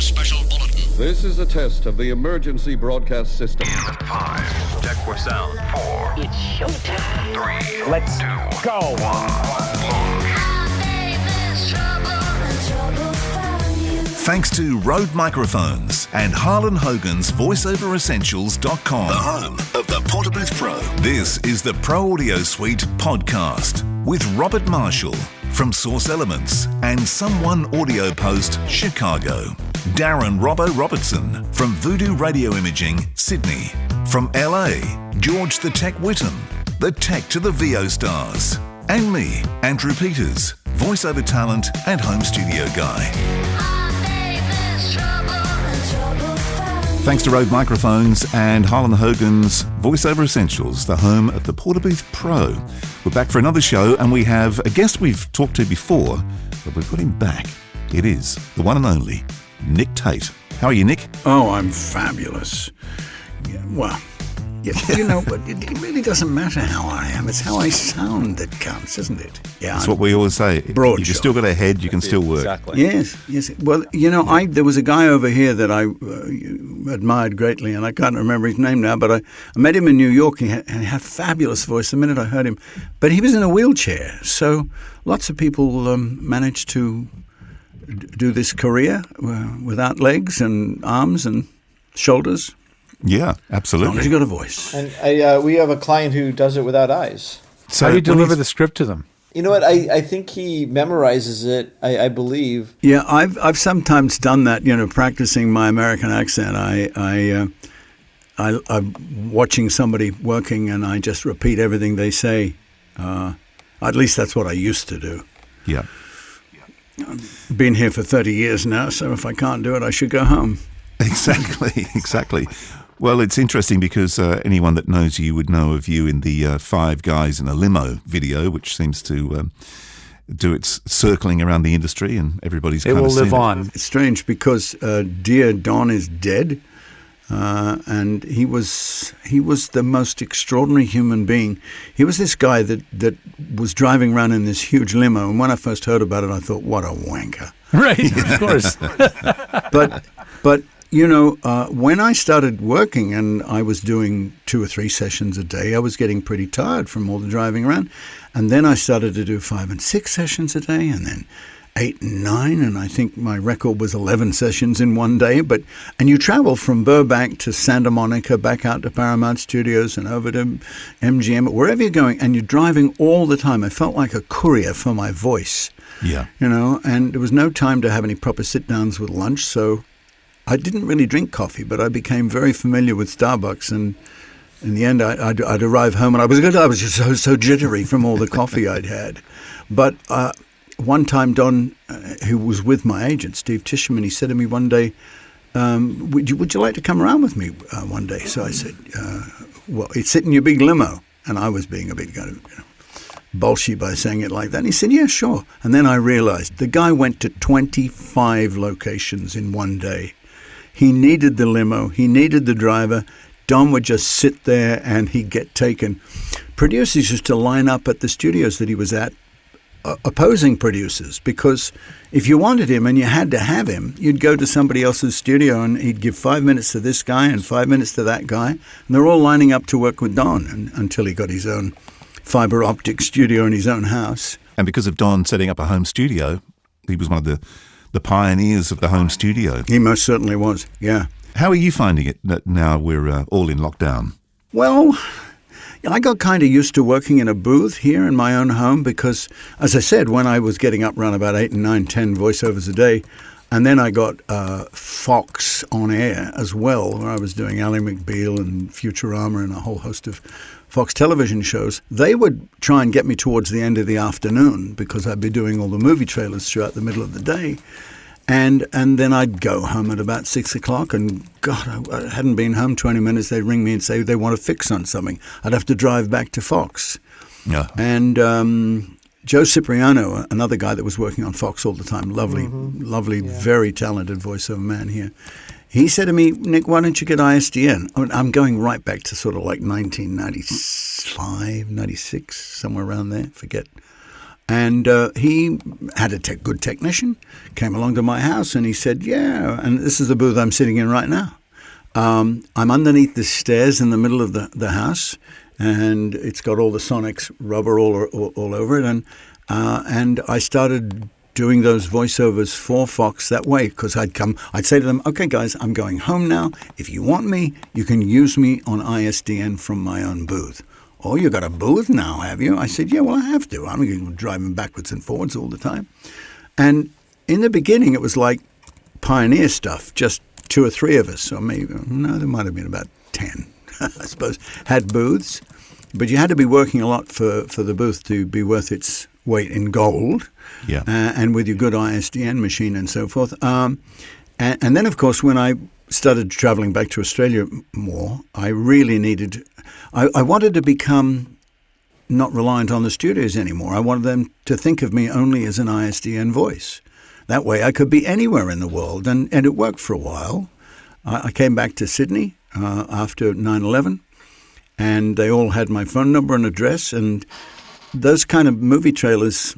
special bulletin. This is a test of the emergency broadcast system. 5. Check for sound. 4. It's showtime. 3. Let's go. 1. Thanks to Rode Microphones and Harlan Hogan's VoiceOverEssentials.com, the home of the Portabooth Pro. This is the Pro Audio Suite podcast with Robert Marshall from Source Elements and Someone Audio Post, Chicago. Darren Robbo Robertson from Voodoo Radio Imaging, Sydney. From LA, George the Tech Whittam, the tech to the VO stars. And me, Andrew Peters, voiceover talent and home studio guy. Thanks to Rode Microphones and Harlan Hogan's VoiceOver Essentials, the home of the Portabooth Pro. We're back for another show, and we have a guest we've talked to before, but we've got him back. It is the one and only Nick Tate. How are you, Nick? Oh, I'm fabulous. Yeah, well, you know, but it really doesn't matter how I am. It's how I sound that counts, isn't it? Yeah, that's what we always say. Broad If you've still got a head, you can still work. Exactly. Yes. Well, you know, there was a guy over here that I admired greatly, and I can't remember his name now, but I met him in New York, and he had a fabulous voice the minute I heard him. But he was in a wheelchair, so lots of people managed to do this career without legs and arms and shoulders. Yeah, absolutely. As long as you got a voice. And we have a client who does it without eyes. So how do you deliver the script to them? You know what? I think he memorizes it. I believe. Yeah, I've sometimes done that. You know, practicing my American accent. I'm watching somebody working, and I just repeat everything they say. At least that's what I used to do. Yeah. I've been here for 30 years now, so if I can't do it, I should go home. Exactly. Well, it's interesting because anyone that knows you would know of you in the 5 Guys in a Limo video, which seems to do its circling around the industry, and everybody's kind of seen it. It will live on. It's strange because dear Don is dead, and he was the most extraordinary human being. He was this guy that was driving around in this huge limo, and when I first heard about it, I thought, what a wanker. Right, of course. But you know, when I started working and I was doing 2 or 3 sessions a day, I was getting pretty tired from all the driving around. And then I started to do 5 and 6 sessions a day, and then 8 and 9, and I think my record was 11 sessions in one day. And you travel from Burbank to Santa Monica, back out to Paramount Studios and over to MGM, wherever you're going, and you're driving all the time. I felt like a courier for my voice. Yeah. You know, and there was no time to have any proper sit-downs with lunch, so I didn't really drink coffee, but I became very familiar with Starbucks, and in the end, I'd arrive home, and I was just so jittery from all the coffee I'd had. But one time, Don, who was with my agent, Steve Tisherman, he said to me one day, would you like to come around with me one day? So I said, well, it's sit in your big limo. And I was being a bit kind of bolshy by saying it like that. And he said, yeah, sure. And then I realized the guy went to 25 locations in one day. He needed the limo. He needed the driver. Don would just sit there and he'd get taken. Producers used to line up at the studios that he was at, opposing producers, because if you wanted him and you had to have him, you'd go to somebody else's studio and he'd give 5 minutes to this guy and 5 minutes to that guy. And they're all lining up to work with Don until he got his own fiber optic studio in his own house. And because of Don setting up a home studio, he was one of the pioneers of the home studio. He most certainly was, yeah. How are you finding it that now we're all in lockdown? Well, I got kind of used to working in a booth here in my own home because, as I said, when I was getting up around about 8 and 9, 10 voiceovers a day, and then I got Fox on air as well, where I was doing Ally McBeal and Futurama and a whole host of Fox television shows. They would try and get me towards the end of the afternoon because I'd be doing all the movie trailers throughout the middle of the day. And then I'd go home at about 6 o'clock, and God, I hadn't been home 20 minutes. They'd ring me and say they want to fix on something. I'd have to drive back to Fox. Yeah. And Joe Cipriano, another guy that was working on Fox all the time, lovely, very talented voiceover man here. He said to me, Nick, why don't you get ISDN? I mean, I'm going right back to sort of like 1995, 96, somewhere around there, forget. And he had a good technician, came along to my house, and he said, yeah, and this is the booth I'm sitting in right now. I'm underneath the stairs in the middle of the house, and it's got all the Sonics rubber all over it. And I started doing those voiceovers for Fox that way, because I'd say to them, okay, guys, I'm going home now. If you want me, you can use me on ISDN from my own booth. Oh, you got a booth now, have you? I said, yeah, well, I have to. I'm driving backwards and forwards all the time. And in the beginning, it was like pioneer stuff, just 2 or 3 of us, or maybe, no, there might have been about 10, I suppose, had booths. But you had to be working a lot for the booth to be worth its weight in gold, and with your good ISDN machine and so forth. And then, of course, when I started traveling back to Australia more, I really needed... I wanted to become not reliant on the studios anymore. I wanted them to think of me only as an ISDN voice. That way I could be anywhere in the world, and it worked for a while. I came back to Sydney after 9/11, and they all had my phone number and address, and those kind of movie trailers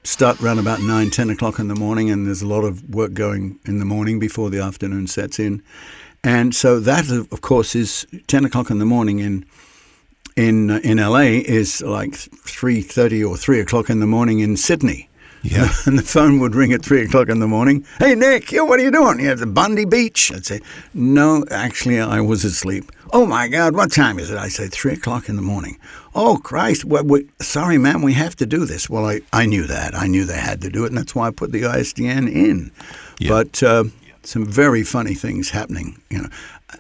start around about 9, 10 o'clock in the morning, and there's a lot of work going in the morning before the afternoon sets in. And so that, of course, is 10 o'clock in the morning in LA is like 3:30 or 3 o'clock in the morning in Sydney. Yeah. And the phone would ring at 3 o'clock in the morning. Hey, Nick, what are you doing? You're at the Bundy Beach. I'd say, no, actually, I was asleep. Oh, my God, what time is it? I say, 3 o'clock in the morning. Oh, Christ, sorry, ma'am, we have to do this. Well, I knew that. I knew they had to do it, and that's why I put the ISDN in. Yeah. But some very funny things happening. You know,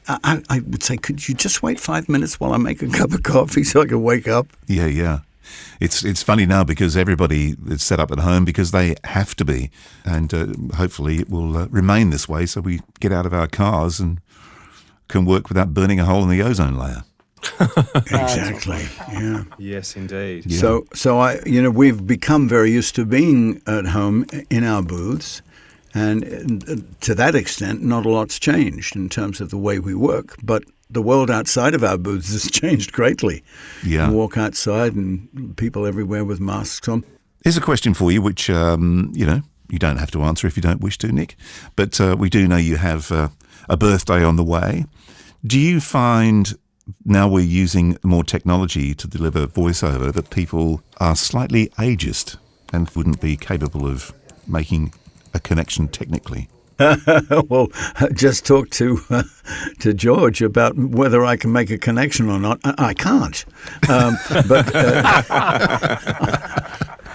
I would say, could you just wait 5 minutes while I make a cup of coffee so I can wake up? Yeah. It's funny now because everybody is set up at home because they have to be, and hopefully it will remain this way so we get out of our cars and can work without burning a hole in the ozone layer. Exactly. Yeah. Yes, indeed. Yeah. So we've become very used to being at home in our booths, and to that extent, not a lot's changed in terms of the way we work, but the world outside of our booths has changed greatly. Yeah. You walk outside and people everywhere with masks on. Here's a question for you, which, you don't have to answer if you don't wish to, Nick, but we do know you have a birthday on the way. Do you find, now we're using more technology to deliver voiceover, that people are slightly ageist and wouldn't be capable of making a connection technically? Well, just talk to George about whether I can make a connection or not. I can't. But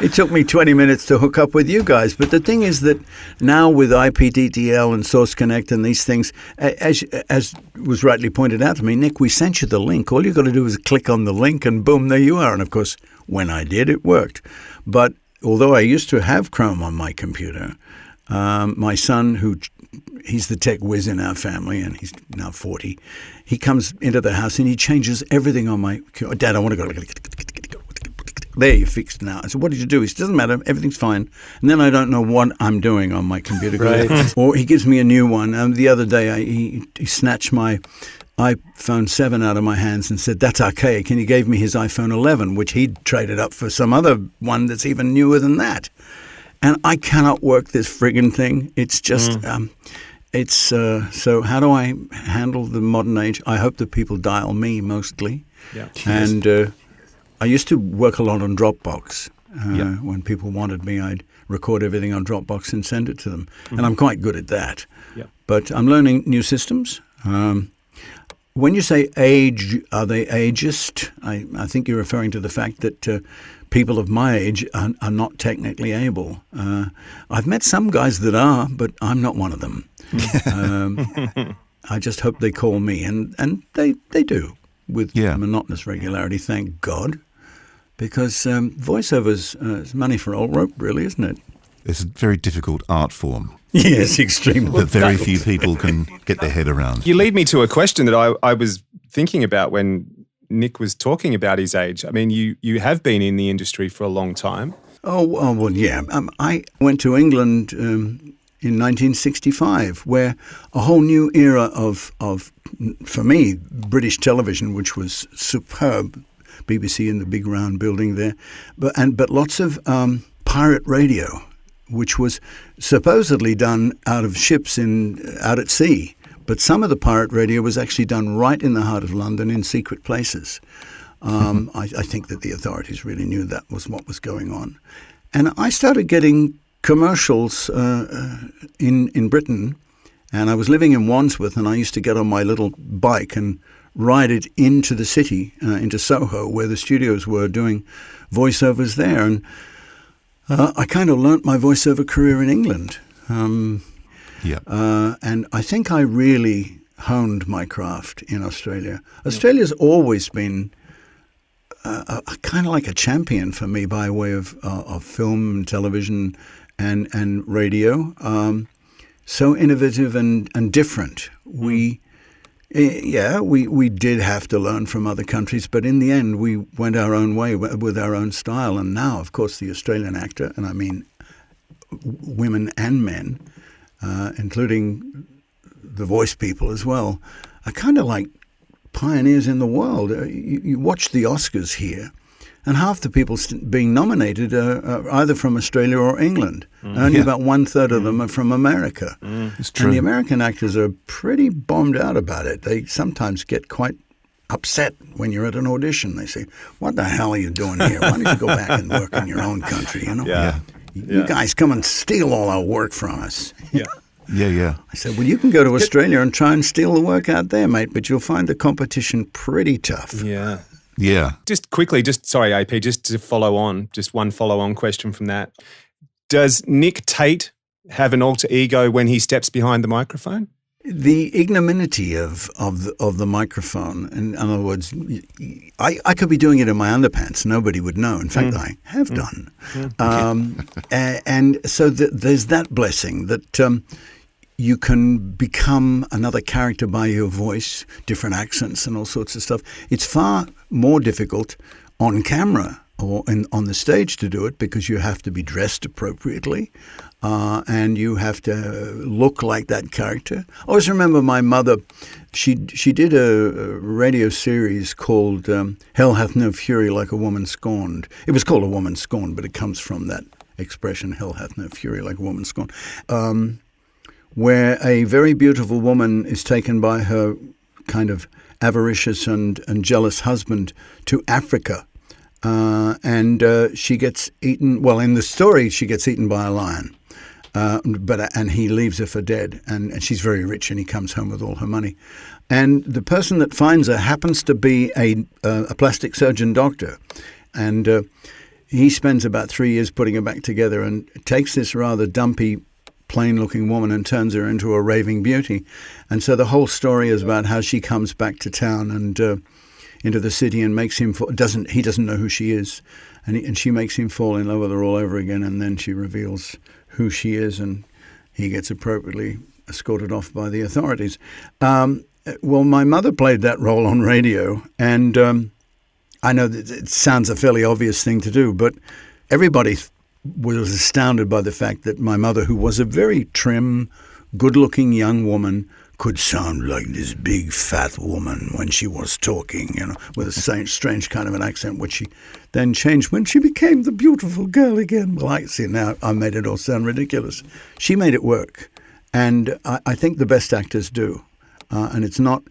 it took me 20 minutes to hook up with you guys. But the thing is that now with IPDTL and Source Connect and these things, as was rightly pointed out to me, Nick, we sent you the link. All you've got to do is click on the link and boom, there you are. And of course, when I did, it worked. But although I used to have Chrome on my computer, my son, he's the tech whiz in our family, and he's now 40, he comes into the house and he changes everything on my – Dad, I want to go – there, you're fixed now. I said, what did you do? He said, doesn't matter, everything's fine. And then I don't know what I'm doing on my computer. Right. Or he gives me a new one. The other day he snatched my iPhone 7 out of my hands and said, that's archaic. And he gave me his iPhone 11, which he'd traded up for some other one that's even newer than that. And I cannot work this friggin' thing. It's just, so how do I handle the modern age? I hope that people dial me mostly. Yeah. And I used to work a lot on Dropbox. When people wanted me, I'd record everything on Dropbox and send it to them. Mm-hmm. And I'm quite good at that. Yep. But I'm learning new systems. When you say age, are they ageist? I think you're referring to the fact that people of my age are not technically able. I've met some guys that are, but I'm not one of them. I just hope they call me, and they do with monotonous regularity, thank God, because voiceovers is money for old rope, really, isn't it? It's a very difficult art form. Yes, extremely. That very few people can get their head around. You lead me to a question that I was thinking about when Nick was talking about his age. I mean, you have been in the industry for a long time. Oh well, yeah. I went to England in 1965, where a whole new era of, for me, British television, which was superb, BBC in the big round building there, but lots of pirate radio, which was supposedly done out of ships out at sea. But some of the pirate radio was actually done right in the heart of London in secret places. I think that the authorities really knew that was what was going on. And I started getting commercials in Britain, and I was living in Wandsworth, and I used to get on my little bike and ride it into the city, into Soho, where the studios were, doing voiceovers there. And I kind of learnt my voiceover career in England. And I think I really honed my craft in Australia. Australia's always been kind of like a champion for me by way of film and television and radio. So innovative and different. We did have to learn from other countries, but in the end we went our own way with our own style. And now, of course, the Australian actor, and I mean women and men, including the voice people as well, are kind of like pioneers in the world. You watch the Oscars here, and half the people being nominated are either from Australia or England. Only about 1/3 of them are from America. It's true. And the American actors are pretty bombed out about it. They sometimes get quite upset when you're at an audition. They say, "What the hell are you doing here? Why don't you go back and work in your own country?" You know, you guys come and steal all our work from us. Yeah. I said, well, you can go to Australia and try and steal the work out there, mate, but you'll find the competition pretty tough. Yeah. Just quickly, sorry, AP, just to follow on, just one follow-on question from that. Does Nick Tate have an alter ego when he steps behind the microphone? The ignominy of the microphone, in other words, I could be doing it in my underpants. Nobody would know. In fact, I have done. And so there's that blessing that you can become another character by your voice, different accents and all sorts of stuff. It's far more difficult on camera or on the stage to do it because you have to be dressed appropriately. And you have to look like that character. I always remember my mother, she did a radio series called Hell Hath No Fury Like a Woman Scorned. It was called A Woman Scorned, but it comes from that expression, Hell Hath No Fury Like a Woman Scorned, where a very beautiful woman is taken by her kind of avaricious and jealous husband to Africa. And she gets eaten, well, in the story, she gets eaten by a lion. And he leaves her for dead, and she's very rich, and he comes home with all her money. And the person that finds her happens to be a plastic surgeon doctor, and he spends about 3 years putting her back together and takes this rather dumpy, plain-looking woman and turns her into a raving beauty. And so the whole story is about how she comes back to town and into the city and makes him he doesn't know who she is, and she makes him fall in love with her all over again, and then she reveals who she is, and he gets appropriately escorted off by the authorities. Well, my mother played that role on radio, and I know that it sounds a fairly obvious thing to do, but everybody was astounded by the fact that my mother, who was a very trim, good-looking young woman, could sound like this big fat woman when she was talking, with a strange kind of an accent, which she then changed when she became the beautiful girl again. Well, I see now I made it all sound ridiculous. She made it work, and I think the best actors do, and it's not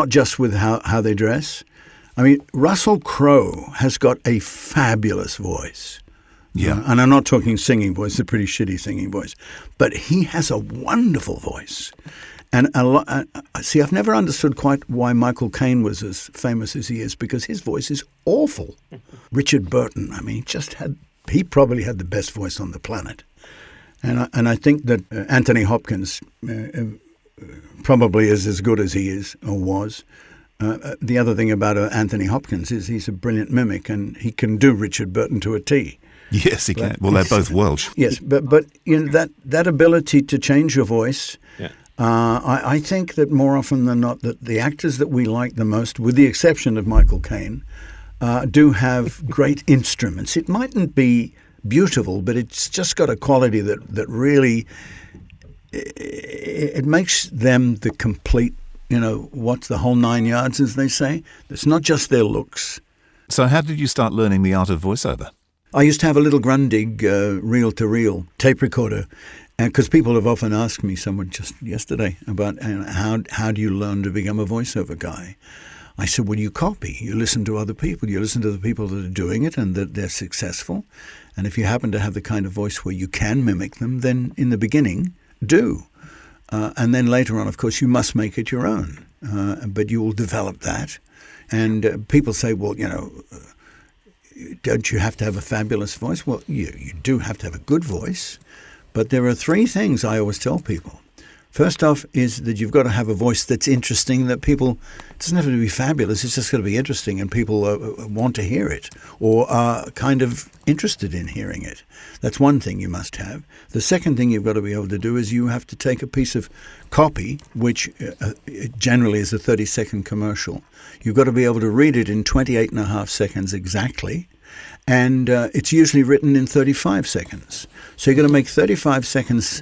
just with how they dress. I mean, Russell Crowe has got a fabulous voice. Yeah. And I'm not talking singing voice, a pretty shitty singing voice, but he has a wonderful voice. And see, I've never understood quite why Michael Caine was as famous as he is, because his voice is awful. Richard Burton, I mean, he probably had the best voice on the planet. And I think that Anthony Hopkins probably is as good as he is or was. The other thing about Anthony Hopkins is he's a brilliant mimic, and he can do Richard Burton to a T. Yes, he can. Well, they're both Welsh. Yes, but that ability to change your voice. Yeah. I think that more often than not that the actors that we like the most, with the exception of Michael Caine, do have great instruments. It mightn't be beautiful, but it's just got a quality that really it makes them the complete, what's the whole 9 yards, as they say. It's not just their looks. So how did you start learning the art of voiceover? I used to have a little Grundig reel-to-reel tape recorder, because people have often asked me, someone just yesterday, about how do you learn to become a voiceover guy? I said, well, you copy. You listen to other people. You listen to the people that are doing it and that they're successful. And if you happen to have the kind of voice where you can mimic them, then in the beginning, do. And then later on, of course, you must make it your own. But you will develop that. And people say, well, don't you have to have a fabulous voice? Well, you do have to have a good voice. But there are three things I always tell people. First off is that you've got to have a voice that's interesting, that people, it doesn't have to be fabulous, it's just got to be interesting and people want to hear it or are kind of interested in hearing it. That's one thing you must have. The second thing you've got to be able to do is you have to take a piece of copy, which generally is a 30-second commercial. You've got to be able to read it in 28 and a half seconds exactly. And it's usually written in 35 seconds. So you've got to make 35 seconds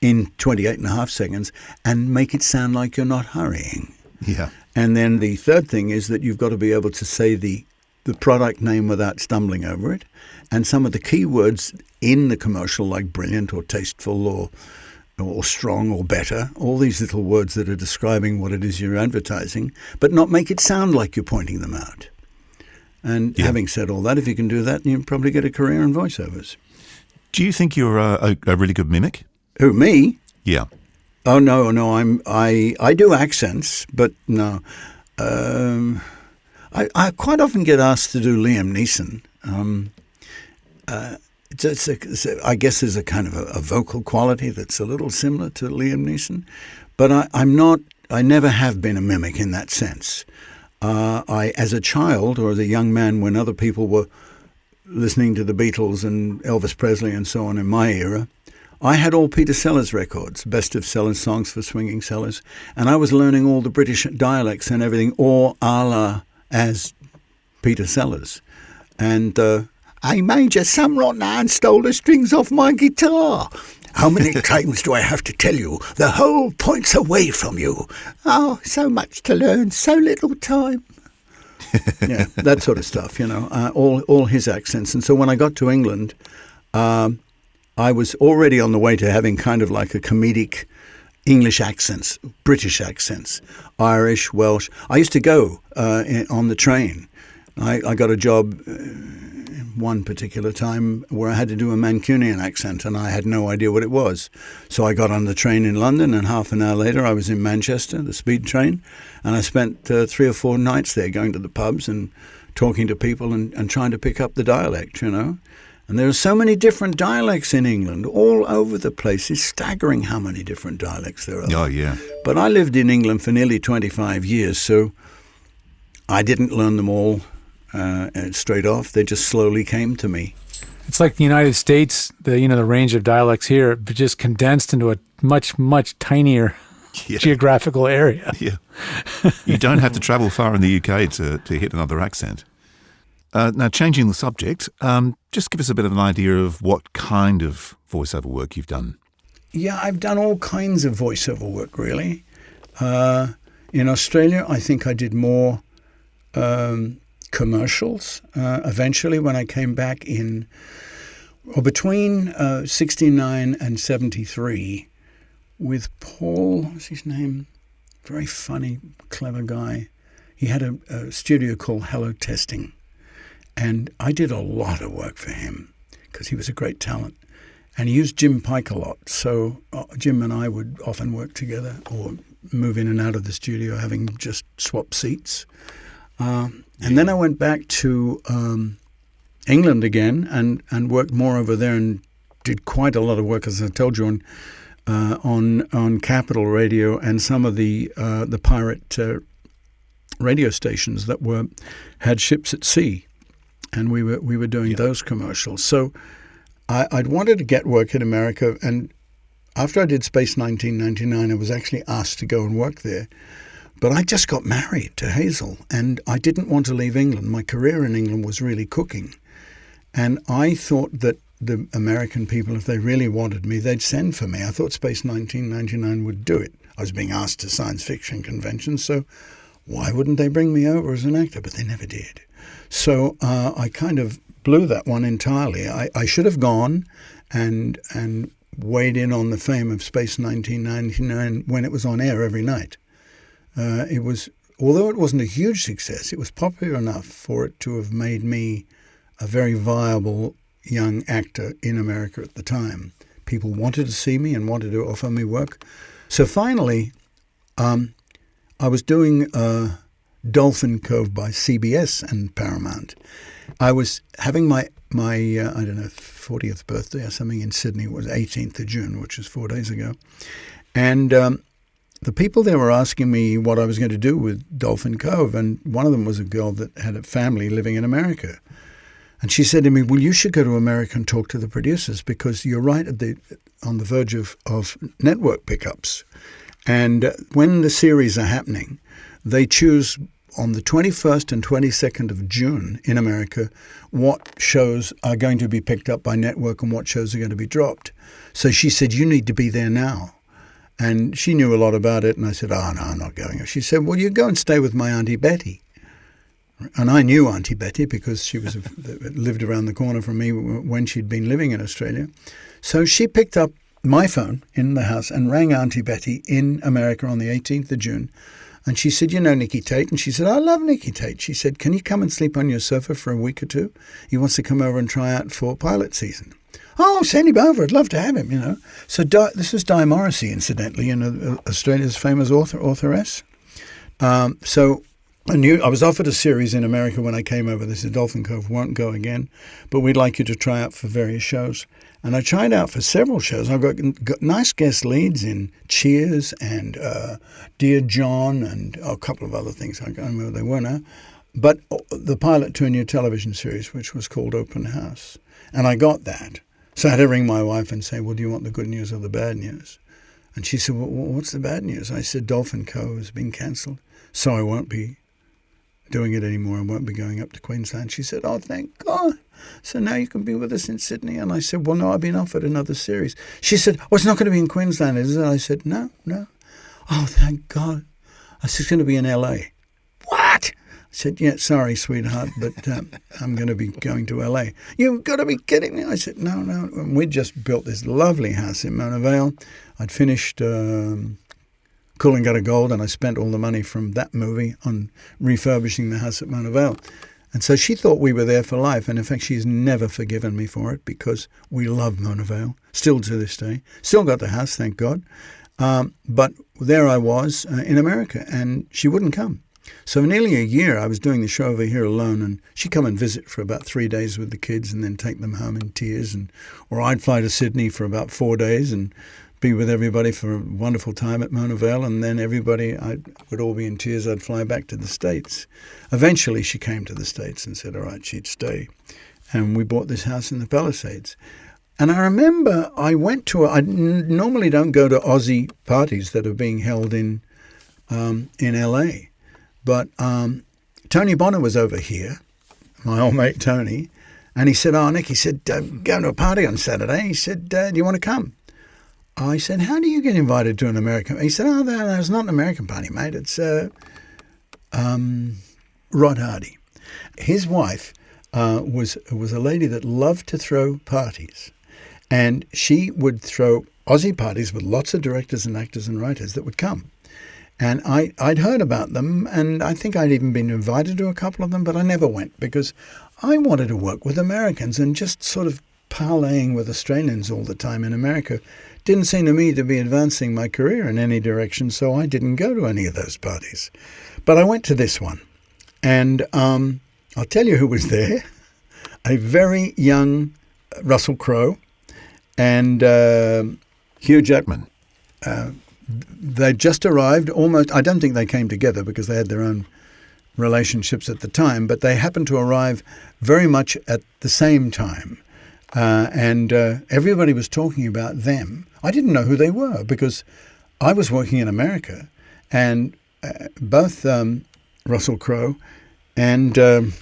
in 28 and a half seconds and make it sound like you're not hurrying. Yeah. And then the third thing is that you've got to be able to say the product name without stumbling over it. And some of the key words in the commercial, like brilliant or tasteful or strong or better, all these little words that are describing what it is you're advertising, but not make it sound like you're pointing them out. And having said all that, if you can do that, you'll probably get a career in voiceovers. Do you think you're a really good mimic? Who, me? Yeah. Oh no, I do accents, but no. I quite often get asked to do Liam Neeson. I guess there's a kind of a vocal quality that's a little similar to Liam Neeson, but I'm not. I never have been a mimic in that sense. As a child or as a young man, when other people were listening to the Beatles and Elvis Presley and so on in my era, I had all Peter Sellers records, best of Sellers songs for swinging Sellers, and I was learning all the British dialects and everything, all a la as Peter Sellers. And hey, Major, some rotten man stole the strings off my guitar. How many times do I have to tell you? The whole point's away from you. Oh, so much to learn, so little time. Yeah, that sort of stuff, all his accents. And so when I got to England, I was already on the way to having kind of like a comedic English accents, British accents, Irish, Welsh. I used to go on the train. I got a job one particular time where I had to do a Mancunian accent and I had no idea what it was. So I got on the train in London and half an hour later I was in Manchester, the speed train, and I spent 3 or 4 nights there going to the pubs and talking to people and trying to pick up the dialect, And there are so many different dialects in England, all over the place. It's staggering how many different dialects there are. Oh, yeah. But I lived in England for nearly 25 years, so I didn't learn them all straight off. They just slowly came to me. It's like the United States, the range of dialects here, but just condensed into a much, much tinier geographical area. Yeah. You don't have to travel far in the UK to hit another accent. Now, changing the subject, just give us a bit of an idea of what kind of voiceover work you've done. Yeah, I've done all kinds of voiceover work, really. In Australia, I think I did more commercials. Eventually, when I came back between 69 and 73, with Paul, what's his name? Very funny, clever guy. He had a studio called Hello Testing. And I did a lot of work for him because he was a great talent. And he used Jim Pike a lot. So Jim and I would often work together or move in and out of the studio, having just swapped seats. And then I went back to England again and worked more over there and did quite a lot of work, as I told you, on Capital Radio and some of the pirate radio stations that had ships at sea. And we were doing those commercials. So I'd wanted to get work in America. And after I did Space 1999, I was actually asked to go and work there. But I just got married to Hazel, and I didn't want to leave England. My career in England was really cooking. And I thought that the American people, if they really wanted me, they'd send for me. I thought Space 1999 would do it. I was being asked to science fiction conventions, so why wouldn't they bring me over as an actor? But they never did. So I kind of blew that one entirely. I should have gone and weighed in on the fame of Space 1999 when it was on air every night. It was, although it wasn't a huge success, it was popular enough for it to have made me a very viable young actor in America at the time. People wanted to see me and wanted to offer me work. So finally, I was doing Dolphin Cove by CBS and Paramount. I was having my 40th birthday or something in Sydney. It was 18th of June, which was 4 days ago. And the people there were asking me what I was going to do with Dolphin Cove, and one of them was a girl that had a family living in America. And she said to me, well, you should go to America and talk to the producers because you're right on the verge of network pickups. And when the series are happening, they choose on the 21st and 22nd of June in America what shows are going to be picked up by network and what shows are going to be dropped. So she said, you need to be there now. And she knew a lot about it. And I said, oh, no, I'm not going. She said, well, you go and stay with my Auntie Betty. And I knew Auntie Betty because she was lived around the corner from me when she'd been living in Australia. So she picked up my phone in the house and rang Auntie Betty in America on the 18th of June. And she said, you know Nicky Tate? And she said, I love Nicky Tate. She said, can you come and sleep on your sofa for a week or two? He wants to come over and try out for pilot season. Oh, send him over. I'd love to have him, you know. So this was Di Morrissey, incidentally, Australia's famous authoress. So I was offered a series in America when I came over. They said, Dolphin Cove won't go again, but we'd like you to try out for various shows. And I tried out for several shows. I got nice guest leads in Cheers and Dear John and a couple of other things. I can't remember what they were now. But the pilot to a new television series, which was called Open House. And I got that. So I had to ring my wife and say, well, do you want the good news or the bad news? And she said, well, what's the bad news? I said, Dolphin Cove has been cancelled, so I won't be doing it anymore. I won't be going up to Queensland. She said, oh, thank God. So now you can be with us in Sydney. And I said, well, no, I've been offered another series. She said, well, it's not going to be in Queensland, is it? I said, no. Oh, thank God. I said, it's going to be in LA. What? I said, yeah, sorry, sweetheart, but I'm going to be going to LA. You've got to be kidding me. I said, no. And we'd just built this lovely house in Mona Vale. I'd finished Coolangatta Gold, and I spent all the money from that movie on refurbishing the house at Mona Vale. And so she thought we were there for life. And in fact, she's never forgiven me for it because we love Mona Vale, still to this day. Still got the house, thank God. But there I was in America, and she wouldn't come. So for nearly a year, I was doing the show over here alone, and she'd come and visit for about 3 days with the kids and then take them home in tears. Or I'd fly to Sydney for about 4 days and be with everybody for a wonderful time at Mona Vale, and then everybody would all be in tears. I'd fly back to the States. Eventually, she came to the States and said, all right, she'd stay. And we bought this house in the Palisades. And I remember I went to I normally don't go to Aussie parties that are being held in L.A., but Tony Bonner was over here, my old mate Tony, and he said, oh, Nick, he said, going to a party on Saturday. He said, do you want to come? I said, how do you get invited to an American? He said, oh, no, it's not an American party, mate. It's Rod Hardy. His wife was a lady that loved to throw parties. And she would throw Aussie parties with lots of directors and actors and writers that would come. And I'd heard about them, and I think I'd even been invited to a couple of them, but I never went because I wanted to work with Americans, and just sort of parlaying with Australians all the time in America didn't seem to me to be advancing my career in any direction, so I didn't go to any of those parties. But I went to this one, and I'll tell you who was there. A very young Russell Crowe and Hugh Jackman. They just arrived almost. I don't think they came together because they had their own relationships at the time, but they happened to arrive very much at the same time. And everybody was talking about them. I didn't know who they were because I was working in America, and both Russell Crowe and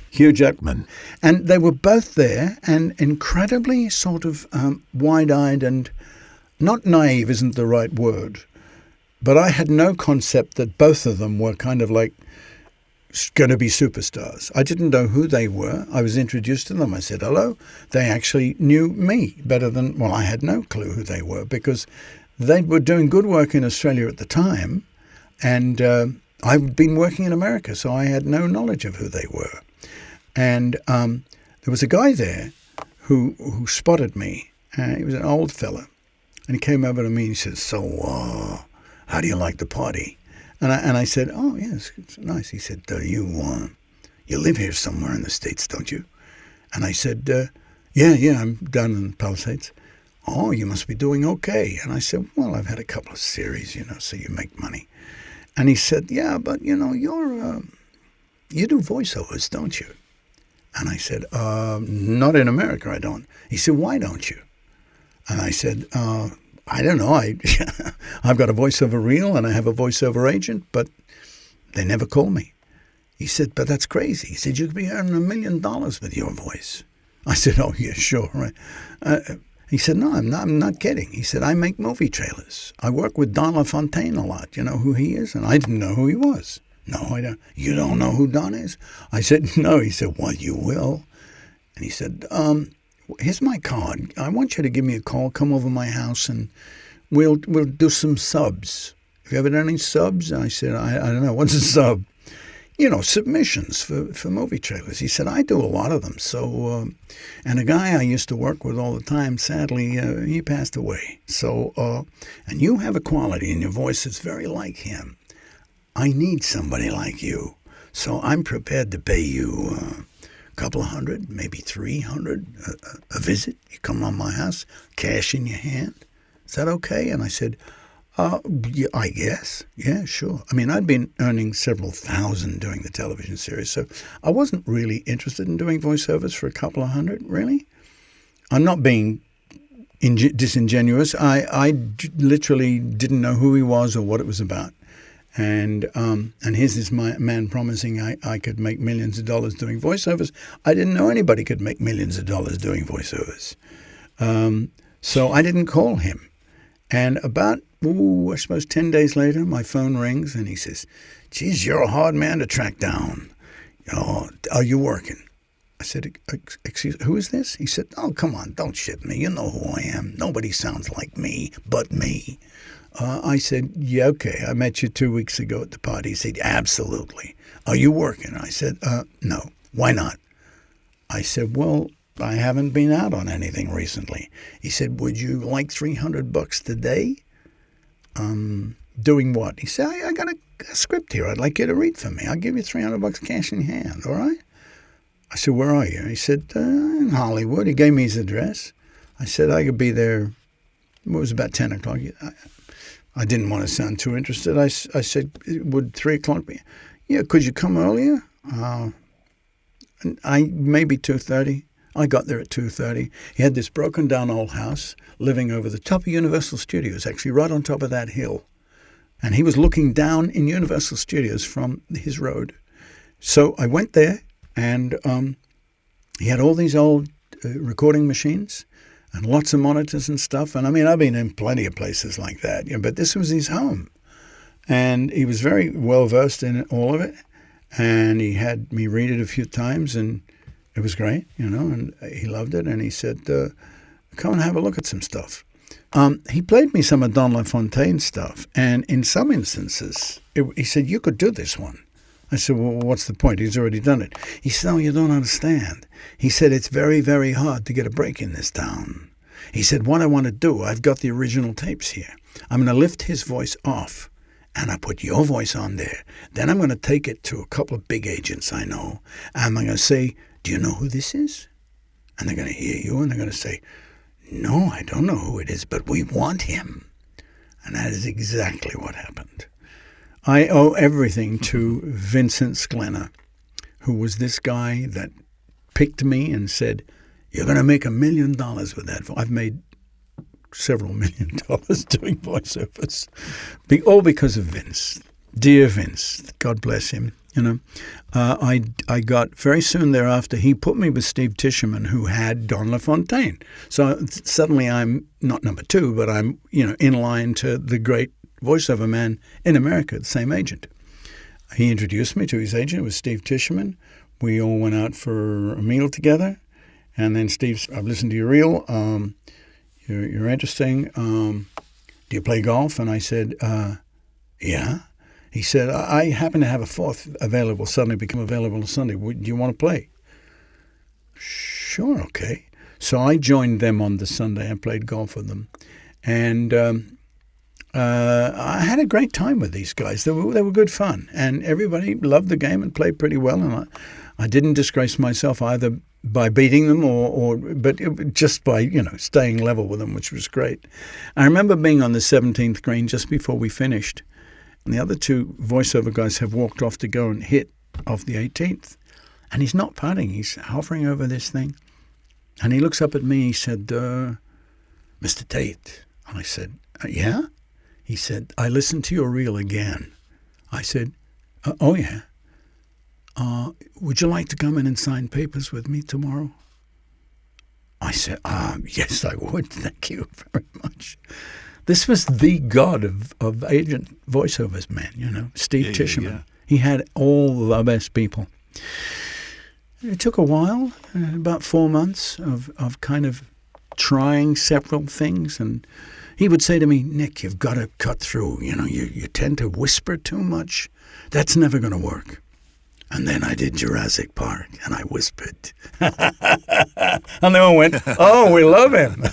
Hugh Jackman, and they were both there and incredibly sort of wide-eyed, and not naive isn't the right word, but I had no concept that both of them were kind of like going to be superstars. I didn't know who they were. I was introduced to them. I said, hello. They actually knew me better than, well, I had no clue who they were because they were doing good work in Australia at the time. And I'd been working in America, so I had no knowledge of who they were. And there was a guy there who spotted me. He was an old fella. And he came over to me and he said, so how do you like the party? And I said, oh, yes, it's nice. He said, you live here somewhere in the States, don't you? And I said, yeah, I'm down in the Palisades. Oh, you must be doing okay. And I said, well, I've had a couple of series, so you make money. And he said, yeah, but, you do voiceovers, don't you? And I said, not in America, I don't. He said, why don't you? And I said, I don't know. I've got a voiceover reel and I have a voiceover agent, but they never call me. He said, but that's crazy. He said, you could be earning $1 million with your voice. I said, oh, yeah, sure. Right. He said, no, I'm not kidding. He said, I make movie trailers. I work with Don LaFontaine a lot. You know who he is? And I didn't know who he was. No, I don't. You don't know who Don is? I said, no. He said, well, you will. And he said, here's my card. I want you to give me a call. Come over my house and we'll do some subs. Have you ever done any subs? And I said, I don't know. What's a sub? Submissions for movie trailers. He said, I do a lot of them. So, and a guy I used to work with all the time, sadly, he passed away. So, and you have a quality in your voice that's very like him. I need somebody like you. So I'm prepared to pay you a couple of $100, maybe $300 a visit. You come on my house, cash in your hand. Is that okay? And I said, yeah, I guess. Yeah, sure. I mean, I'd been earning several thousand doing the television series, so I wasn't really interested in doing voiceovers for a couple of $100, really. I'm not being disingenuous. I literally didn't know who he was or what it was about. And here's this man promising I could make millions of dollars doing voiceovers. I didn't know anybody could make millions of dollars doing voiceovers. So I didn't call him. And about, I suppose 10 days later, my phone rings and he says, geez, you're a hard man to track down. Oh, are you working? I said, excuse, who is this? He said, oh, come on, don't shit me. You know who I am. Nobody sounds like me but me. I said, yeah, okay. I met you 2 weeks ago at the party. He said, absolutely. Are you working? I said, no. Why not? I said, well, I haven't been out on anything recently. He said, would you like $300 today? Doing what? He said, I got a script here. I'd like you to read for me. I'll give you $300 cash in hand, all right? I said, where are you? He said, in Hollywood. He gave me his address. I said, I could be there. It was about 10 o'clock. I didn't want to sound too interested. I said, would 3 o'clock be? Yeah, could you come earlier? Maybe 2:30. I got there at 2:30. He had this broken down old house living over the top of Universal Studios, actually right on top of that hill. And he was looking down in Universal Studios from his road. So I went there and he had all these old recording machines and lots of monitors and stuff. And I mean, I've been in plenty of places like that, but this was his home. And he was very well versed in all of it. And he had me read it a few times and it was great, and he loved it. And he said, come and have a look at some stuff. He played me some of Don LaFontaine stuff. And in some instances, he said, you could do this one. I said, well, what's the point? He's already done it. He said, no, you don't understand. He said, it's very, very hard to get a break in this town. He said, what I want to do, I've got the original tapes here. I'm going to lift his voice off and I put your voice on there. Then I'm going to take it to a couple of big agents I know. And I'm going to say, do you know who this is? And they're going to hear you and they're going to say, no, I don't know who it is, but we want him. And that is exactly what happened. I owe everything to Vincent Schindler, who was this guy that picked me and said, you're going to make $1 million with that. I've made several $1 million doing voiceovers, all because of Vince. Dear Vince, God bless him. I got very soon thereafter, he put me with Steve Tischerman, who had Don LaFontaine. So suddenly I'm not number 2, but I'm, in line to the great voiceover man in America, the same agent. He introduced me to his agent. It was Steve Tischerman. We all went out for a meal together. And then Steve said, I've listened to your reel. You're interesting. Do you play golf? And I said, yeah. He said, I happen to have a fourth available, suddenly become available on Sunday. Do you want to play? Sure, okay. So I joined them on the Sunday and played golf with them. And I had a great time with these guys. They were good fun. And everybody loved the game and played pretty well. And I didn't disgrace myself either by beating them but just by, staying level with them, which was great. I remember being on the 17th green just before we finished. And the other two voiceover guys have walked off to go and hit off the 18th. And he's not putting. He's hovering over this thing. And he looks up at me. He said, Mr. Tate. And I said, yeah? He said, I listened to your reel again. I said, oh, yeah. Would you like to come in and sign papers with me tomorrow? I said, yes, I would. Thank you very much. This was the god of agent voiceovers, man, Steve Tischerman. Yeah. He had all the best people. It took a while, about 4 months of kind of trying several things. And he would say to me, Nick, you've got to cut through. You tend to whisper too much. That's never going to work. And then I did Jurassic Park, and I whispered. And they all went, oh, we love him.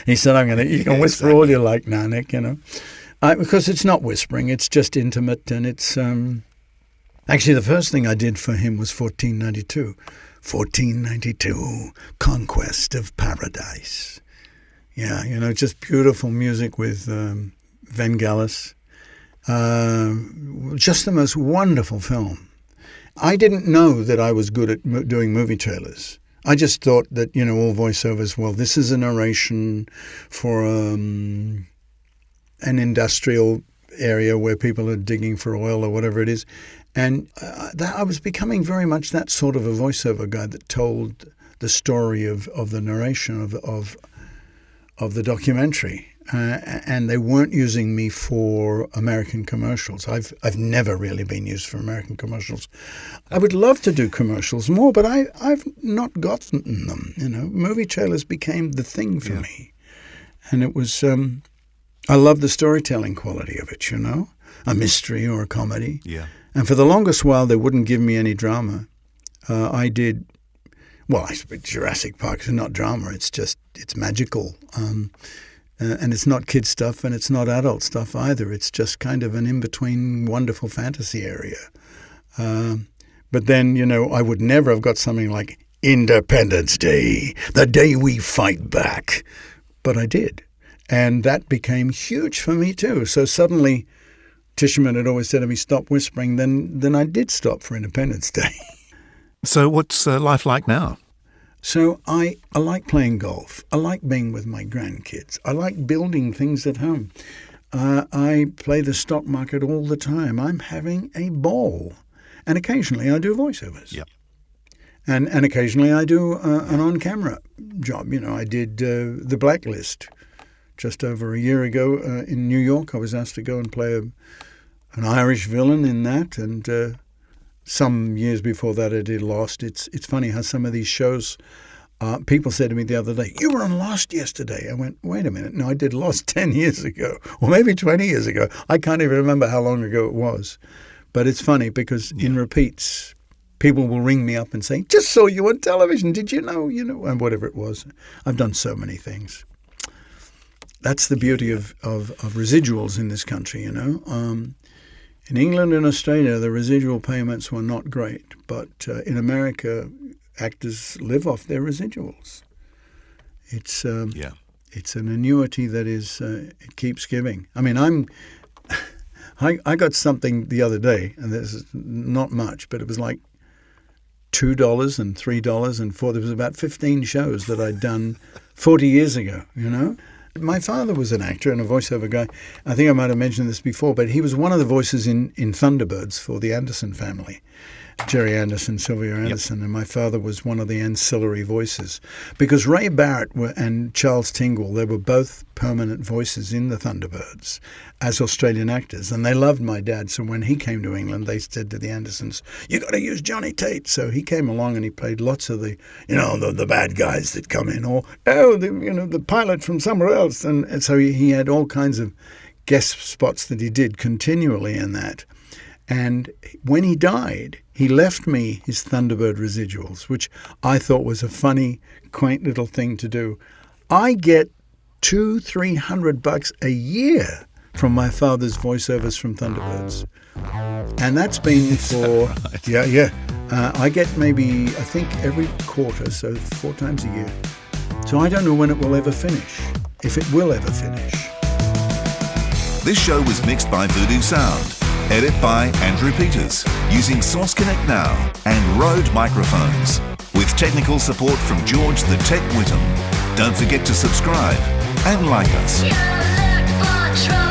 He said, you can whisper all you like now, Nick, because it's not whispering, it's just intimate, and it's... Actually, the first thing I did for him was 1492. 1492, Conquest of Paradise. Yeah, just beautiful music with Vangelis. Just the most wonderful film. I didn't know that I was good at doing movie trailers. I just thought that, all voiceovers, well, this is a narration for an industrial area where people are digging for oil or whatever it is. And I was becoming very much that sort of a voiceover guy that told the story of the narration of the documentary. And they weren't using me for American commercials. I've never really been used for American commercials. I would love to do commercials more, but I've not gotten them. Movie trailers became the thing for me, and it was. I love the storytelling quality of it. A mystery or a comedy. Yeah. And for the longest while, they wouldn't give me any drama. I did. Well, Jurassic Park is not drama. It's magical. And it's not kid stuff and it's not adult stuff either. It's just kind of an in-between wonderful fantasy area. But then, I would never have got something like Independence Day, the day we fight back. But I did. And that became huge for me too. So suddenly, Tischerman had always said to me, stop whispering. Then I did stop for Independence Day. So what's life like now? So I like playing golf. I like being with my grandkids. I like building things at home. I play the stock market all the time. I'm having a ball. And occasionally I do voiceovers. Yep. And occasionally I do an on-camera job. I did The Blacklist just over a year ago in New York. I was asked to go and play an Irish villain in that. And some years before that, I did Lost. It's funny how some of these shows, people said to me the other day, you were on Lost yesterday. I went, wait a minute. No, I did Lost 10 years ago, or maybe 20 years ago. I can't even remember how long ago it was. But it's funny because in repeats, people will ring me up and say, just saw you on television. Did you know? And whatever it was. I've done so many things. That's the beauty of residuals in this country, In England and Australia, the residual payments were not great, but in America, actors live off their residuals. It's an annuity that it keeps giving. I mean, I got something the other day, and this is not much, but it was like $2 and $3 and $4. There was about 15 shows that I'd done 40 years ago. My father was an actor and a voiceover guy. I think I might have mentioned this before, but he was one of the voices in Thunderbirds for the Anderson family. Jerry Anderson, Sylvia Anderson, and my father was one of the ancillary voices. Because Ray Barrett and Charles Tingle, they were both permanent voices in the Thunderbirds as Australian actors, and they loved my dad. So when he came to England, they said to the Andersons, "You got to use Johnny Tate." So he came along and he played lots of the bad guys that come in, or the pilot from somewhere else, and so he had all kinds of guest spots that he did continually in that. And when he died, he left me his Thunderbird residuals, which I thought was a funny, quaint little thing to do. I get $200-300 a year from my father's voiceovers from Thunderbirds. And that's been for, right? I get maybe, I think, every quarter, so 4 times a year. So I don't know when it will ever finish, if it will ever finish. This show was mixed by Voodoo Sound. Edit by Andrew Peters, using Source Connect Now and Rode microphones, with technical support from George the Tech Whittam. Don't forget to subscribe and like us. You look for trouble.